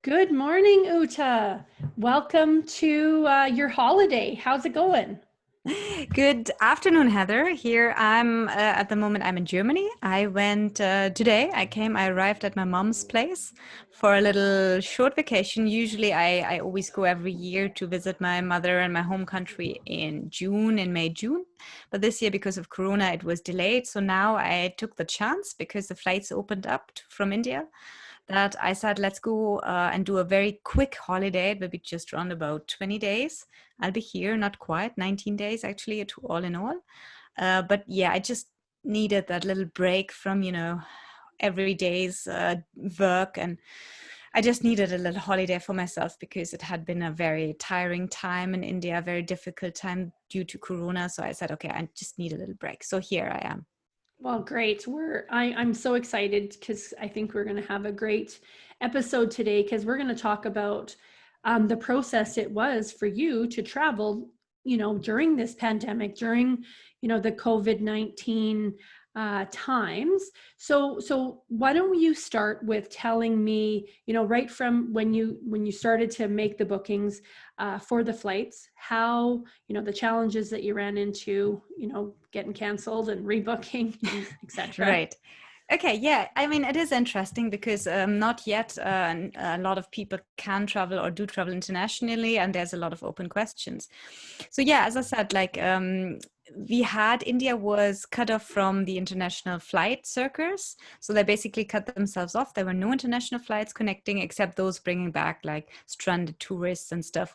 Good morning, Uta. Welcome to your holiday. How's it going? Good afternoon, Heather. Here I'm at the moment I'm in Germany. I went today. I arrived at my mom's place for a little short vacation. Usually I always go every year to visit my mother and my home country in June, in May, June. But this year, because of Corona, it was delayed. So now I took the chance because the flights opened up from India that I said, let's go and do a very quick holiday. It will be just around about 20 days. I'll be here, not quite, 19 days actually, to all in all. But yeah, I just needed that little break from, every day's work. And I just needed a little holiday for myself because it had been a very tiring time in India, a very difficult time due to Corona. So I said, okay, I just need a little break. So here I am. Well, great. I'm so excited because I think we're going to have a great episode today because we're going to talk about the process it was for you to travel, during this pandemic, during, the COVID-19 times. So why don't you start with telling me, right from when you started to make the bookings for the flights, how, the challenges that you ran into, getting canceled and rebooking, and etc. Right. Okay, yeah. I mean, it is interesting because not yet a lot of people can travel or do travel internationally, and there's a lot of open questions. So yeah, as I said, like India was cut off from the international flight circuits. So they basically cut themselves off. There were no international flights connecting except those bringing back like stranded tourists and stuff.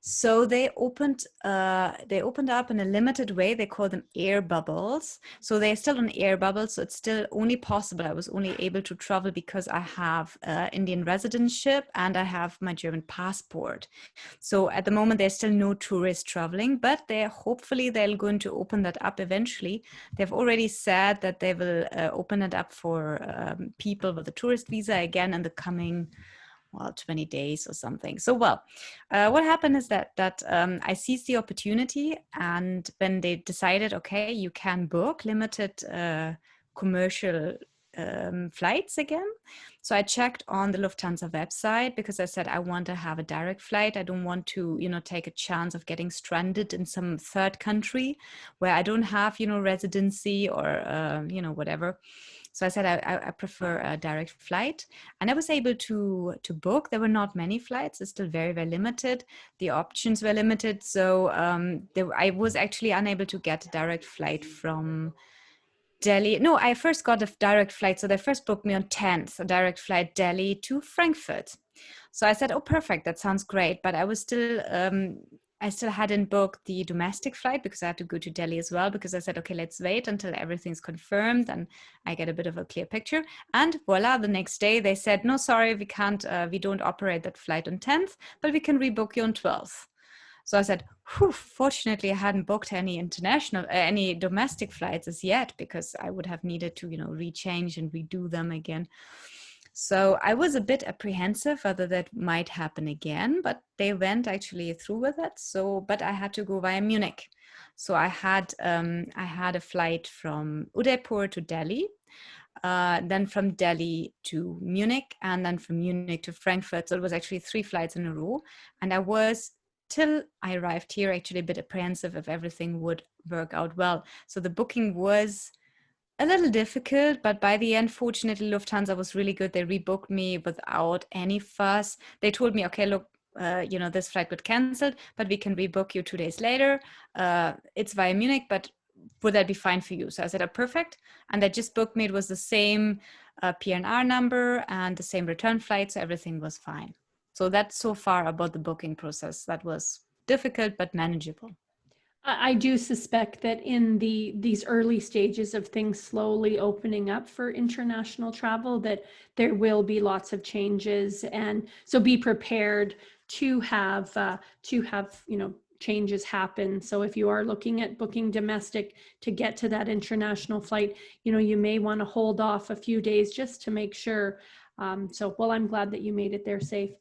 So they opened up in a limited way. They call them air bubbles. So they're still on air bubbles. So it's still only possible. I was only able to travel because I have Indian residentship and I have my German passport. So at the moment, there's still no tourists traveling, but they're going to open that up eventually. They've already said that they will open it up for people with a tourist visa again in the coming 20 days or something. So, what happened is that I seized the opportunity, and when they decided, okay, you can book limited commercial flights again. So I checked on the Lufthansa website because I said I want to have a direct flight. I don't want to, take a chance of getting stranded in some third country where I don't have, residency or, whatever. So I said I prefer a direct flight, and I was able to book. There were not many flights; it's still very very limited. The options were limited, so I was actually unable to get a direct flight from Delhi. No, I first got a direct flight. So they first booked me on 10th, a direct flight Delhi to Frankfurt. So I said, oh, perfect. That sounds great. But I still hadn't booked the domestic flight because I had to go to Delhi as well, because I said, okay, let's wait until everything's confirmed and I get a bit of a clear picture. And voila, the next day they said, no, sorry, we don't operate that flight on 10th, but we can rebook you on 12th. So I said, whew, fortunately, I hadn't booked any domestic flights as yet, because I would have needed to, rechange and redo them again. So I was a bit apprehensive whether that might happen again, but they went actually through with it. But I had to go via Munich. So I had a flight from Udaipur to Delhi, then from Delhi to Munich, and then from Munich to Frankfurt. So it was actually 3 flights in a row. And I was, till I arrived here, actually a bit apprehensive if everything would work out well. So the booking was a little difficult, but by the end, fortunately, Lufthansa was really good. They rebooked me without any fuss. They told me, okay, look, this flight got canceled, but we can rebook you 2 days later. It's via Munich, but would that be fine for you? So I said, oh, perfect. And they just booked me. It was the same PNR number and the same return flight. So everything was fine. So that's so far about the booking process. That was difficult, but manageable. I do suspect that in these early stages of things slowly opening up for international travel, that there will be lots of changes, and so be prepared to have changes happen. So if you are looking at booking domestic to get to that international flight, you may want to hold off a few days just to make sure. I'm glad that you made it there safe.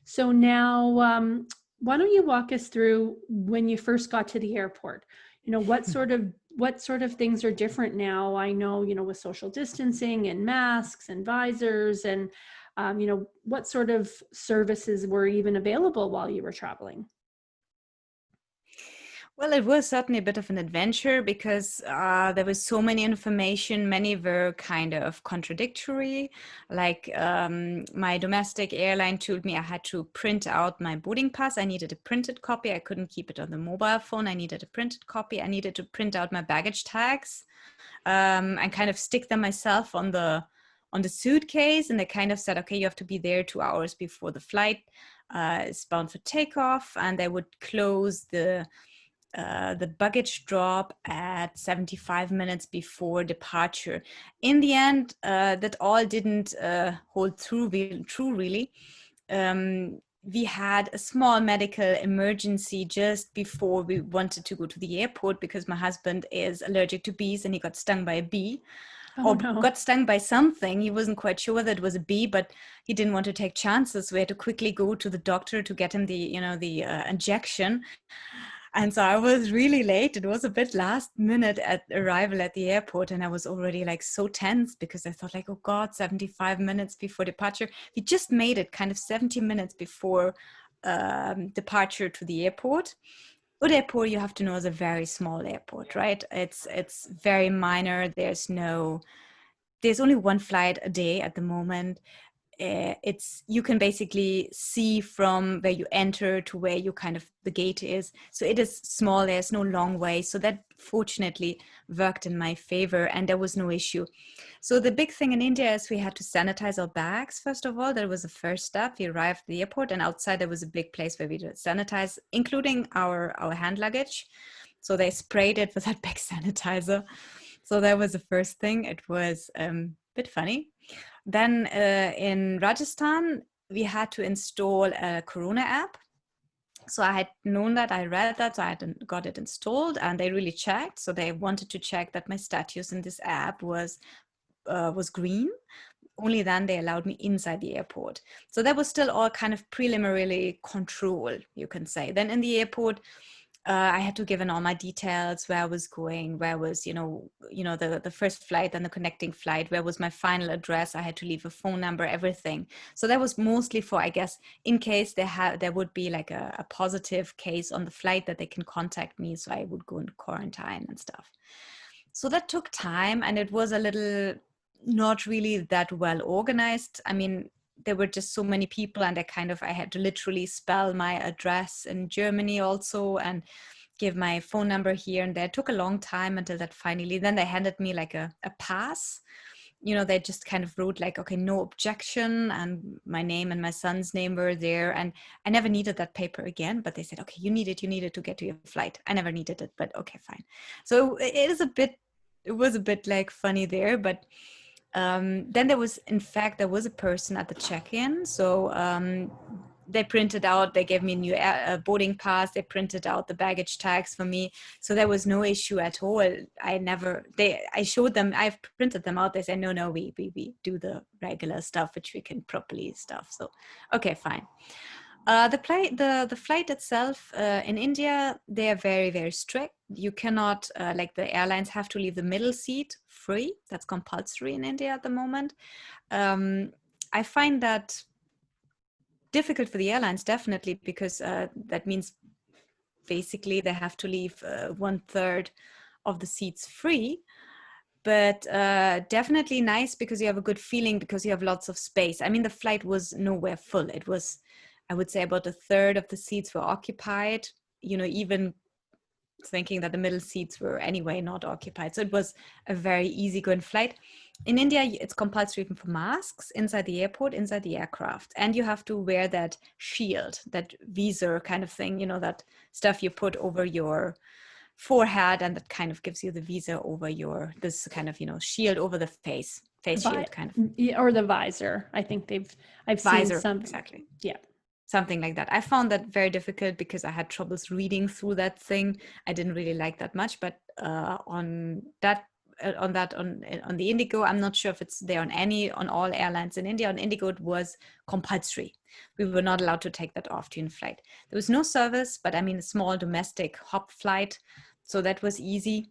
So now, why don't you walk us through when you first got to the airport? What sort of what sort of things are different now? I know, with social distancing and masks and visors and, what sort of services were even available while you were traveling? Well, it was certainly a bit of an adventure because there was so many information. Many were kind of contradictory. Like my domestic airline told me I had to print out my boarding pass. I needed a printed copy. I couldn't keep it on the mobile phone. I needed a printed copy. I needed to print out my baggage tags and kind of stick them myself on the suitcase. And they kind of said, okay, you have to be there 2 hours before the flight is bound for takeoff, and they would close the baggage drop at 75 minutes before departure. In the end, that all didn't hold true really. We had a small medical emergency just before we wanted to go to the airport because my husband is allergic to bees and he got stung by a bee. Oh, Or no. got stung by something. He wasn't quite sure whether it was a bee, but he didn't want to take chances. We had to quickly go to the doctor to get him the injection. And so I was really late. It was a bit last minute at arrival at the airport. And I was already like so tense because I thought like, oh God, 75 minutes before departure. We just made it kind of 70 minutes before departure to the airport. Udaipur, you have to know, is a very small airport, right? It's very minor. There's only one flight a day at the moment. You can basically see from where you enter to where you kind of the gate is. So it is small. There's no long way. So that fortunately worked in my favor, and there was no issue. So the big thing in India is we had to sanitize our bags. First of all, that was the first step. We arrived at the airport, and outside there was a big place where we did sanitize, including our hand luggage. So they sprayed it with that big sanitizer. So that was the first thing. It was a bit funny. Then in Rajasthan, we had to install a Corona app. So I had known that, I read that, so I had got it installed, and they really checked. So they wanted to check that my status in this app was green. Only then they allowed me inside the airport. So that was still all kind of preliminarily control, you can say. Then in the airport, I had to give in all my details, where I was going, where was, the first flight and the connecting flight, where was my final address. I had to leave a phone number, everything. So that was mostly for, I guess, in case there would be like a positive case on the flight, that they can contact me. So I would go into quarantine and stuff. So that took time, and it was a little not really that well organized. I mean, there were just so many people, and I had to literally spell my address in Germany also, and give my phone number here and there. It took a long time until that finally, then they handed me like a pass. They just kind of wrote like, okay, no objection, and my name and my son's name were there, and I never needed that paper again. But they said, okay, you need it to get to your flight. I never needed it, but okay, fine. So it was a bit like funny there, but then there was a person at the check-in. So they gave me a new boarding pass. They printed out the baggage tags for me. So there was no issue at all. I showed them, I've printed them out. They said, no, we do the regular stuff, which we can properly stuff. So, okay, fine. The flight itself in India, they are very, very strict. You cannot, like the airlines have to leave the middle seat free. That's compulsory in India at the moment. I find that difficult for the airlines, definitely, because that means basically they have to leave 1/3 of the seats free. But definitely nice because you have a good feeling, because you have lots of space. I mean, the flight was nowhere full. It was, I would say, about 1/3 of the seats were occupied, even thinking that the middle seats were anyway not occupied. So it was a very easygoing flight. In India, it's compulsory even for masks inside the airport, inside the aircraft. And you have to wear that shield, that visor kind of thing, that stuff you put over your forehead, and that kind of gives you the visa over this kind of shield over the face shield kind of, or the visor. I think I've seen visor, some. exactly. Yeah. Something like that. I found that very difficult because I had troubles reading through that thing. I didn't really like that much, but on the Indigo, I'm not sure if it's there on all airlines in India. On Indigo, it was compulsory. We were not allowed to take that off during flight. There was no service, but I mean a small domestic hop flight, so that was easy.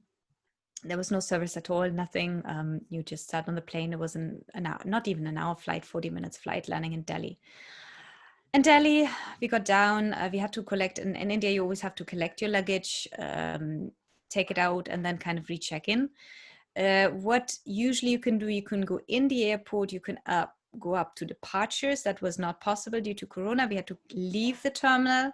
There was no service at all, nothing. You just sat on the plane. It was an hour, not even an hour flight, 40 minutes flight, landing in Delhi. In Delhi, we got down. We had to collect, in India, you always have to collect your luggage, take it out, and then kind of recheck in. What usually you can do, you can go in the airport, you can go up to departures. That was not possible due to Corona. We had to leave the terminal,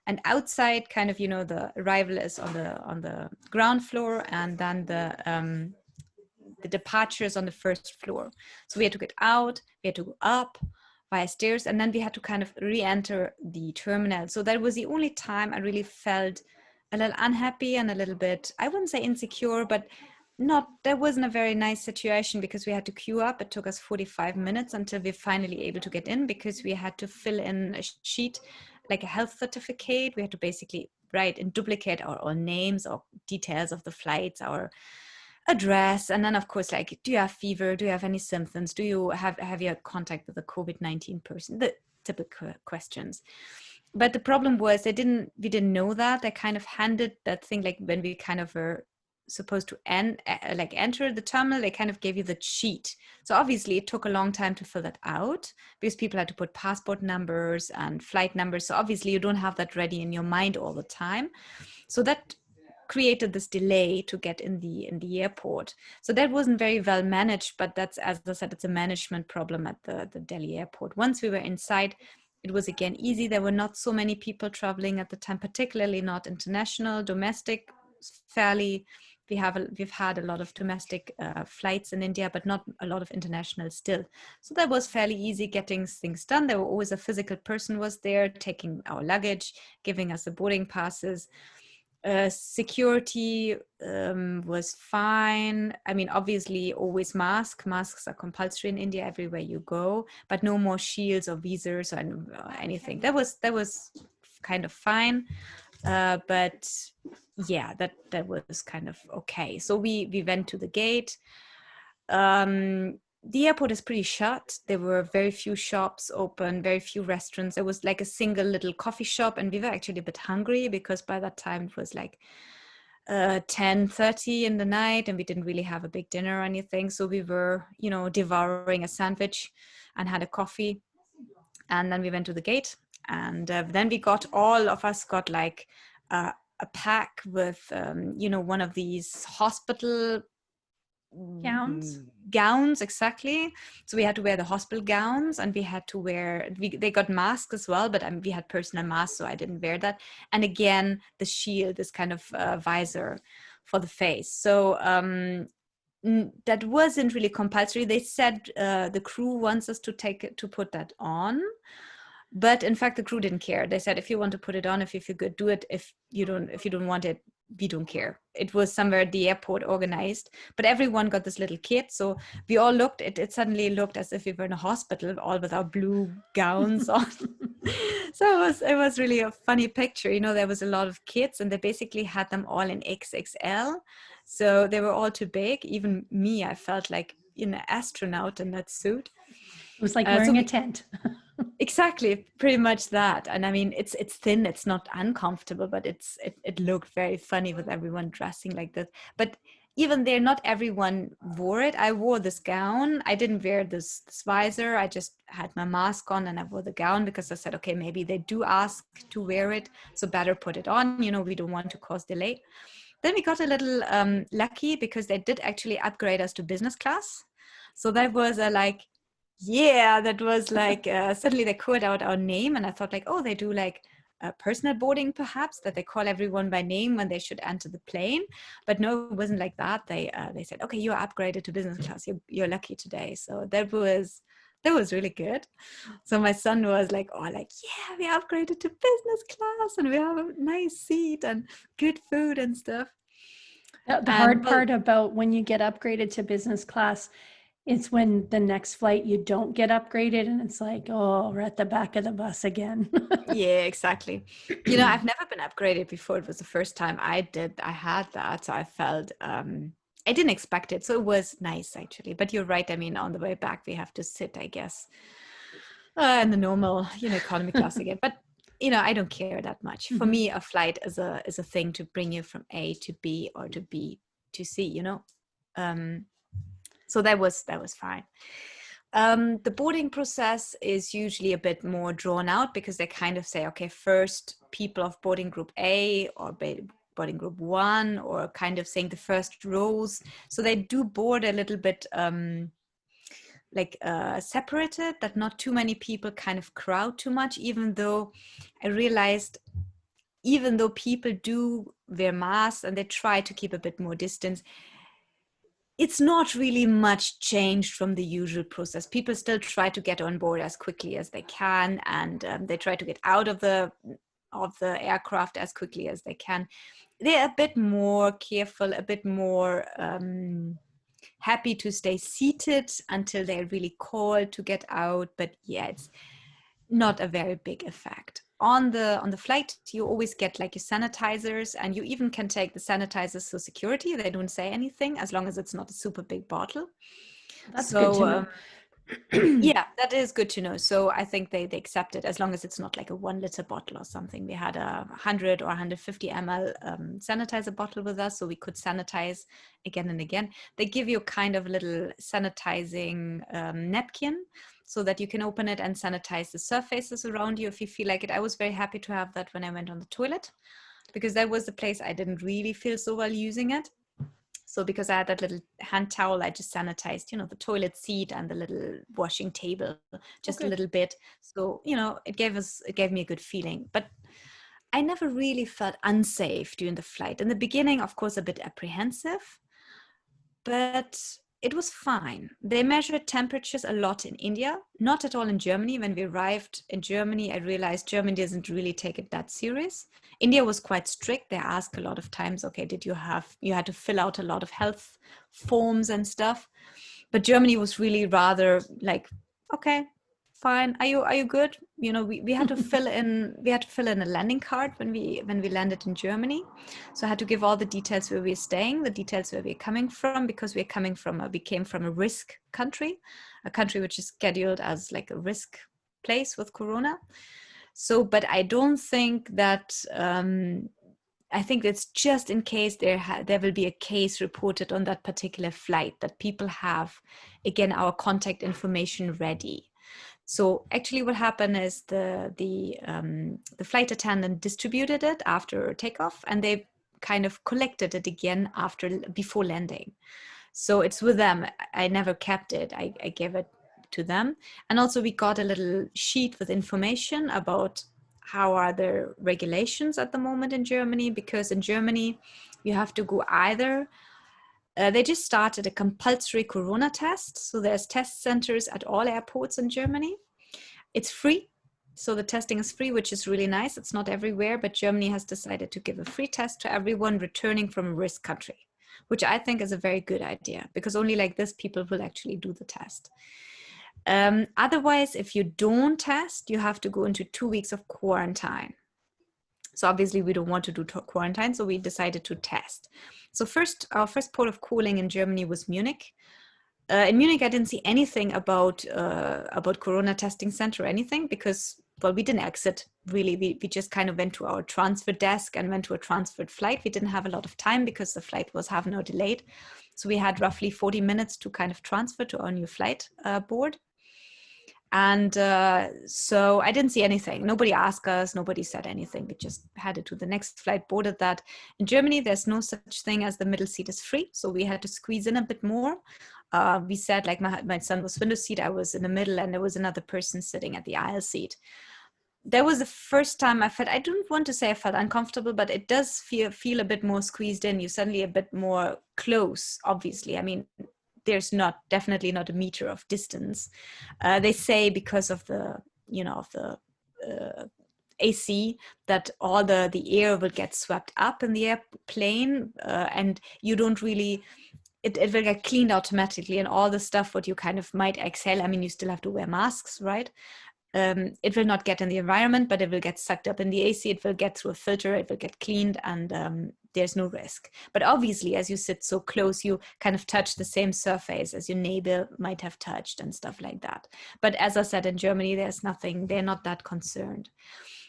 and outside, kind of, the arrival is on the ground floor, and then the departure is on the first floor. So we had to get out, we had to go up via stairs, and then we had to kind of re-enter the terminal. So that was the only time I really felt a little unhappy and a little bit, I wouldn't say insecure, but that wasn't a very nice situation, because we had to queue up. It took us 45 minutes until we finally able to get in, because we had to fill in a sheet, like a health certificate. We had to basically write and duplicate our names or details of the flights, our address, and then of course, like, do you have fever, do you have any symptoms, do you have you had contact with a COVID-19 person, the typical questions. But the problem was we didn't know that. They kind of handed that thing, like when we kind of were supposed to enter the terminal, they kind of gave you the sheet. So obviously it took a long time to fill that out, because people had to put passport numbers and flight numbers. So obviously you don't have that ready in your mind all the time. So that created this delay to get in the airport. So that wasn't very well managed, but that's, as I said, it's a management problem at the Delhi airport. Once we were inside, it was again easy. There were not so many people traveling at the time, particularly not international. Domestic, fairly, we've had a lot of domestic flights in India, but not a lot of international still. So that was fairly easy getting things done. There were always a physical person was there taking our luggage, giving us the boarding passes. Security was fine. I mean, obviously, always masks are compulsory in India everywhere you go, but no more shields or visas or anything. That was kind of fine, but yeah, that was kind of okay. So we went to the gate. The airport is pretty shut. There were very few shops open, very few restaurants. There was like a single little coffee shop, and we were actually a bit hungry, because by that time it was like 10:30 in the night, and we didn't really have a big dinner or anything. So we were, devouring a sandwich and had a coffee. And then we went to the gate, and then all of us got like a pack with, one of these hospital gowns, exactly. So we had to wear the hospital gowns, and we had to they got masks as well, but we had personal masks, so I didn't wear that. And again, the shield, this kind of visor for the face. So that wasn't really compulsory. They said the crew wants us to put that on, but in fact the crew didn't care. They said, if you want to put it on, if you feel good, do it. If you don't want it, we don't care. It was somewhere at the airport organized, but everyone got this little kit. So we all looked, it suddenly looked as if we were in a hospital, all with our blue gowns on. So it was really a funny picture. There was a lot of kids, and they basically had them all in XXL. So they were all too big. Even me, I felt like an astronaut in that suit. It was like wearing a tent. Exactly, pretty much that. And I mean, it's thin, it's not uncomfortable, but it looked very funny with everyone dressing like that. But even there, not everyone wore it. I wore this gown. I didn't wear this visor. I just had my mask on, and I wore the gown, because I said, okay, maybe they do ask to wear it, so better put it on. We don't want to cause delay. Then we got a little lucky, because they did actually upgrade us to business class. So that was suddenly they called out our name, and I thought like, oh, they do like personal boarding perhaps, that they call everyone by name when they should enter the plane. But no, it wasn't like that. They said, okay, you're upgraded to business class. You're lucky today. So that was really good. So my son was like, oh, like, yeah, we upgraded to business class, and we have a nice seat and good food and stuff. The hard part about when you get upgraded to business class, it's when the next flight you don't get upgraded, and it's like, oh, we're at the back of the bus again. Yeah, exactly. I've never been upgraded before. It was the first time I had that. So I felt, I didn't expect it. So it was nice, actually. But you're right. I mean, on the way back, we have to sit, I guess, in the normal, economy class again. But, I don't care that much. For me, a flight is a thing to bring you from A to B, or to B see, you know. So that was fine. The boarding process is usually a bit more drawn out because they kind of say, okay, first people of boarding group A or boarding group 1, or kind of saying the first rows. So they do board a little bit separated, that not too many people kind of crowd too much, even though I realized, even though people do wear masks and they try to keep a bit more distance, it's not really much changed from the usual process. People still try to get on board as quickly as they can, and they try to get out of the aircraft as quickly as they can. They're a bit more careful, a bit more happy to stay seated until they're really called to get out. But yeah, it's not a very big effect. On the flight, you always get like your sanitizers, and you even can take the sanitizers to security. They don't say anything as long as it's not a super big bottle. That's good to know. Yeah, that is good to know. So I think they accept it as long as it's not like a 1 liter bottle or something. We had a 100 or 150 ml sanitizer bottle with us, so we could sanitize again and again. They give you kind of a little sanitizing napkin, so that you can open it and sanitize the surfaces around you if you feel like it. I was very happy to have that when I went on the toilet, because that was the place I didn't really feel so well using it. So because I had that little hand towel, I just sanitized, you know, the toilet seat and the little washing table, just a little bit. So, you know, it gave me a good feeling. But I never really felt unsafe during the flight. In the beginning, of course, a bit apprehensive, but it was fine. They measured temperatures a lot in India, not at all in Germany. When we arrived in Germany, I realized Germany doesn't really take it that serious. India was quite strict. They asked a lot of times, okay, you had to fill out a lot of health forms and stuff. But Germany was really rather like, okay, fine. Are you good? You know, we had to fill in a landing card when we landed in Germany. So I had to give all the details where we're staying, the details where we're coming from, because we came from a risk country, a country which is scheduled as like a risk place with Corona. So, but I don't think that I think it's just in case there will be a case reported on that particular flight, that people have, again, our contact information ready. So actually what happened is the flight attendant distributed it after takeoff, and they kind of collected it again before landing. So it's with them. I never kept it. I gave it to them. And also we got a little sheet with information about how are the regulations at the moment in Germany, because in Germany you have to go either they just started a compulsory corona test. So there's test centers at all airports in Germany. It's free. So the testing is free, which is really nice. It's not everywhere, but Germany has decided to give a free test to everyone returning from a risk country, which I think is a very good idea, because only like this people will actually do the test. Otherwise, if you don't test, you have to go into 2 weeks of quarantine. So obviously we don't want to do quarantine, so we decided to test. So our first port of calling in Germany was Munich. In Munich, I didn't see anything about Corona testing center or anything, because, well, we didn't exit really. We just kind of went to our transfer desk and went to a transferred flight. We didn't have a lot of time because the flight was half an hour delayed. So we had roughly 40 minutes to kind of transfer to our new flight board. And so I didn't see anything. Nobody asked us. Nobody said anything. We just headed to the next flight, boarded that. In Germany, there's no such thing as the middle seat is free. So we had to squeeze in a bit more. We said, like, my son was window seat. I was in the middle, and there was another person sitting at the aisle seat. That was the first time I don't want to say I felt uncomfortable, but it does feel a bit more squeezed in. You're suddenly a bit more close, obviously. I mean, there's definitely not a meter of distance. They say because of the AC, that all the air will get swept up in the airplane, and you don't really, it will get cleaned automatically, and all the stuff what you kind of might exhale, I mean, you still have to wear masks, right? It will not get in the environment, but it will get sucked up in the AC. It will get through a filter. It will get cleaned, and there's no risk. But obviously, as you sit so close, you kind of touch the same surface as your neighbor might have touched and stuff like that. But as I said, in Germany, there's nothing. They're not that concerned.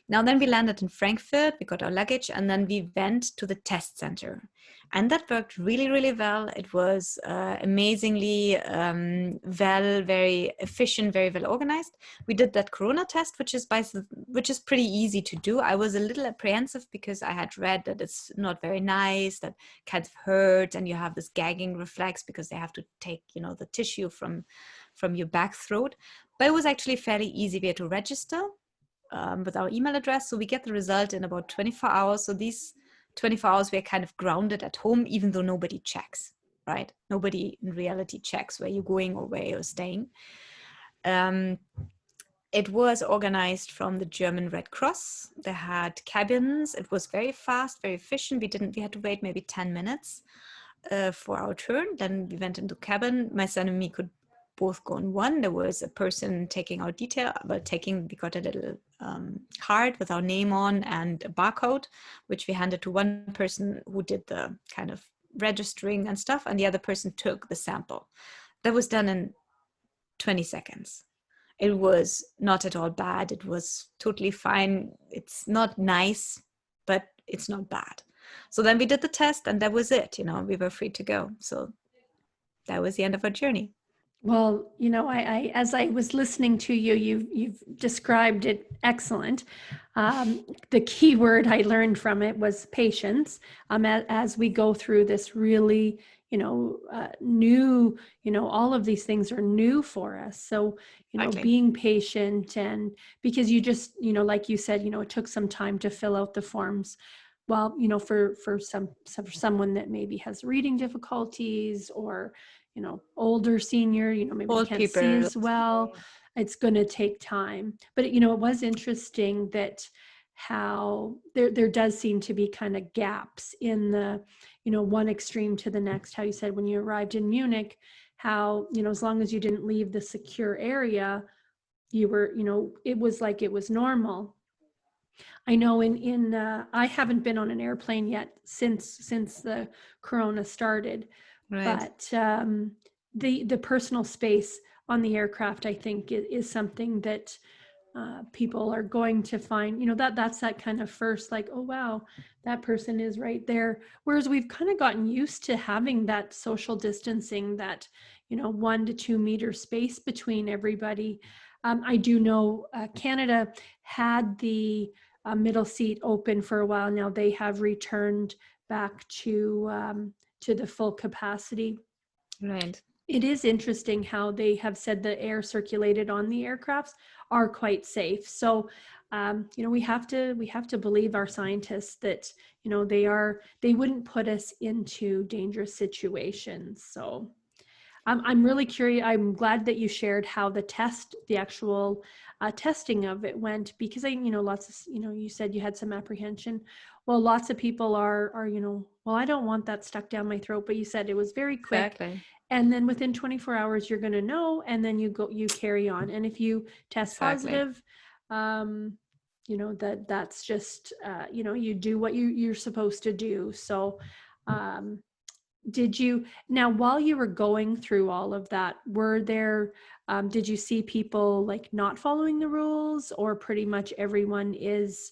Now, then we landed in Frankfurt, we got our luggage, and then we went to the test center. And that worked really, really well. It was amazingly well, very efficient, very well organized. We did that corona test, which is pretty easy to do. I was a little apprehensive because I had read that it's not very nice, that kind of hurts, and you have this gagging reflex because they have to take, the tissue from your back throat. But it was actually fairly easy. We had to register with our email address. So we get the result in about 24 hours. So these 24 hours, we're kind of grounded at home, even though nobody checks, right? Nobody in reality checks where you're going or where you're staying. It was organized from the German Red Cross. They had cabins. It was very fast, very efficient. We had to wait maybe 10 minutes for our turn. Then we went into cabin. My son and me could both go in one. There was a person taking our detail, we got a little card with our name on and a barcode, which we handed to one person who did the kind of registering and stuff, and the other person took the sample. That was done in 20 seconds. It was not at all bad. It was totally fine. It's not nice, but it's not bad. So then we did the test, and that was it. We were free to go. So that was the end of our journey. Well, I as I was listening to you, you've described it excellent. The key word I learned from it was patience. As we go through this really, new, all of these things are new for us. So, Exactly. being patient, and because you just, like you said, it took some time to fill out the forms. Well, for someone that maybe has reading difficulties, or older senior, maybe Old can't see people. as well, it's going to take time. But it was interesting that how there does seem to be kind of gaps in the one extreme to the next. How you said when you arrived in Munich, how as long as you didn't leave the secure area, you were it was like it was normal. I know in I haven't been on an airplane yet since the corona started, Right. but the personal space on the aircraft, I think, is something that people are going to find. That's that kind of first, like, oh wow, that person is right there. Whereas we've kind of gotten used to having that social distancing, that 1 to 2 meter space between everybody. I do know Canada had the middle seat open for a while now. They have returned back to the full capacity. Right. It is interesting how they have said the air circulated on the aircrafts are quite safe. So, we have to believe our scientists that, they wouldn't put us into dangerous situations. So I'm really curious. I'm glad that you shared how the actual testing of it went, because lots of, you said you had some apprehension. Well, lots of people are, well, I don't want that stuck down my throat, but you said it was very quick. Exactly. And then within 24 hours, you're going to know, and then you carry on. And if you test positive, that's just, you do what you're supposed to do. So, now, while you were going through all of that, did you see people like not following the rules, or pretty much everyone is,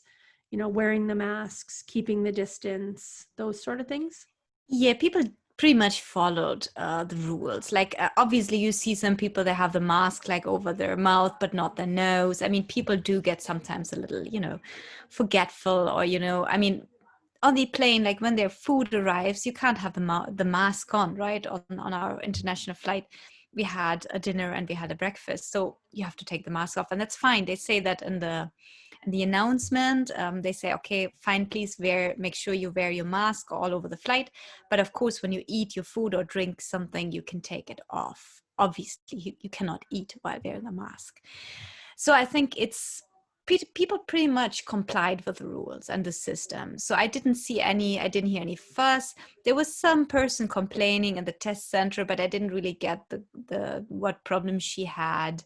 wearing the masks, keeping the distance, those sort of things? Yeah, people pretty much followed the rules. Like obviously you see some people that have the mask like over their mouth but not their nose. I mean, people do get sometimes a little forgetful, or I mean, on the plane, like when their food arrives, you can't have the mask on, right? On our international flight, we had a dinner and we had a breakfast, so you have to take the mask off, and that's fine. They say that in the announcement. They say, okay, fine, please make sure you wear your mask all over the flight. But of course, when you eat your food or drink something, you can take it off. Obviously, you cannot eat while wearing a mask. So I think people pretty much complied with the rules and the system. So I didn't hear any fuss. There was some person complaining in the test center, but I didn't really get the what problem she had.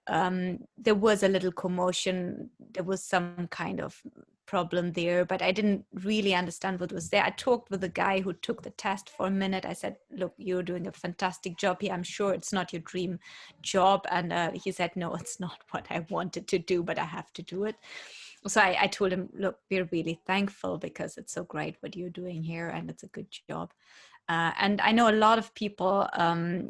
There was a little commotion. There was some kind of problem there, but I didn't really understand what was there. I talked with the guy who took the test for a minute. I said, look, you're doing a fantastic job here. I'm sure it's not your dream job. And he said, no, it's not what I wanted to do, but I have to do it. So I told him, look, we're really thankful because it's so great what you're doing here and it's a good job. And I know a lot of people,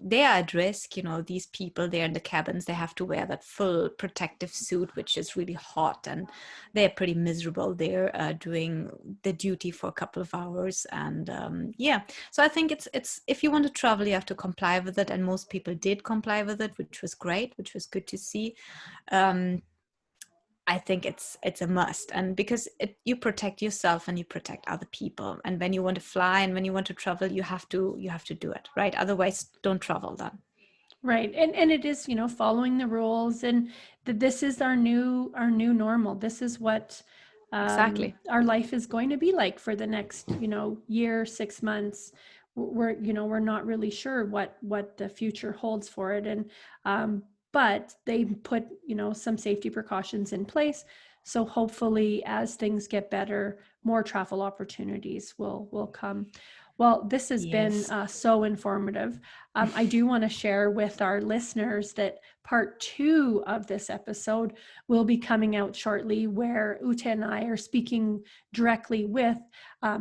they are at risk. You know, these people, they're in the cabins, they have to wear that full protective suit, which is really hot, and they're pretty miserable there doing the duty for a couple of hours. And yeah, so I think it's if you want to travel, you have to comply with it. And most people did comply with it, which was great, which was good to see. I think it's a must, and because you protect yourself and you protect other people. And when you want to fly and when you want to travel, you have to do it, right? Otherwise, don't travel then. Right. And it is, you know, following the rules, and that this is our new normal. This is what Exactly. our life is going to be like for the next, you know, year, 6 months. We're not really sure what the future holds for it. And but they put, you know, some safety precautions in place. So hopefully as things get better, more travel opportunities will come. Well, this has been Yes. so informative. I do want to share with our listeners that part 2 of this episode will be coming out shortly, where Ute and I are speaking directly with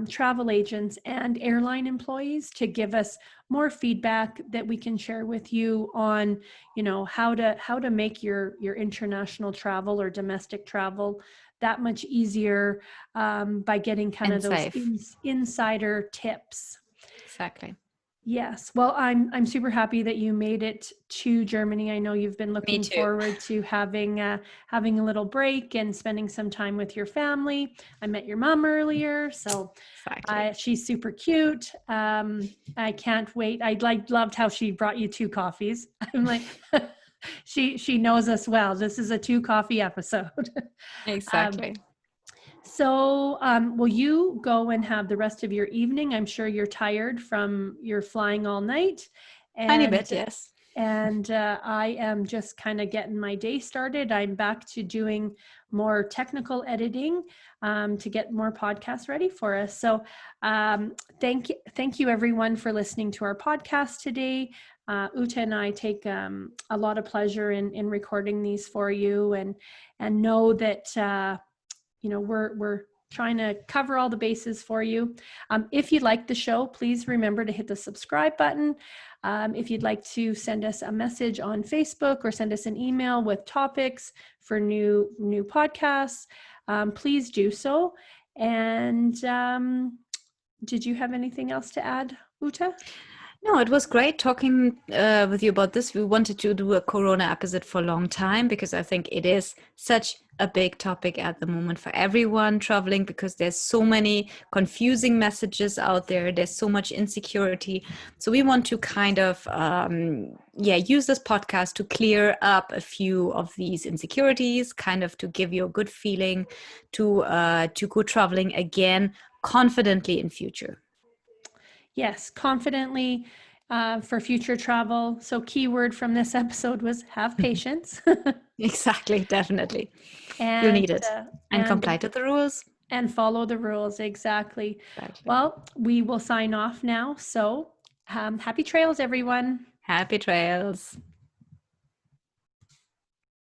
travel agents and airline employees to give us more feedback that we can share with you on, you know, how to make your international travel or domestic travel that much easier by getting kind And of those safe. insider tips. Exactly. Yes. Well, I'm super happy that you made it to Germany. I know you've been Me looking too. forward to having a little break and spending some time with your family. I met your mom earlier, so Exactly. she's super cute. I can't wait. Loved how she brought you 2 coffees. I'm like, she knows us well. This is a 2 coffee episode. um, Exactly. so, will you go and have the rest of your evening? I'm sure you're tired from your flying all night. Tiny And bit, yes. I am just kind of getting my day started. I'm back to doing more technical editing to get more podcasts ready for us. So, thank you everyone for listening to our podcast today. Ute and I take a lot of pleasure in recording these for you, and know that you know, we're trying to cover all the bases for you. If you like the show, please remember to hit the subscribe button. If you'd like to send us a message on Facebook or send us an email with topics for new podcasts, please do so. And did you have anything else to add, Ute? No, it was great talking with you about this. We wanted to do a Corona episode for a long time because I think it is such a big topic at the moment for everyone traveling, because there's so many confusing messages out there. There's so much insecurity. So we want to kind of, use this podcast to clear up a few of these insecurities, kind of to give you a good feeling to go traveling again confidently in future. Yes, confidently for future travel. So keyword from this episode was have patience. Exactly, definitely. You'll and need it. uh, And and comply to the rules. follow the rules. Exactly. Exactly. Well, we will sign off now. So happy trails, everyone. Happy trails.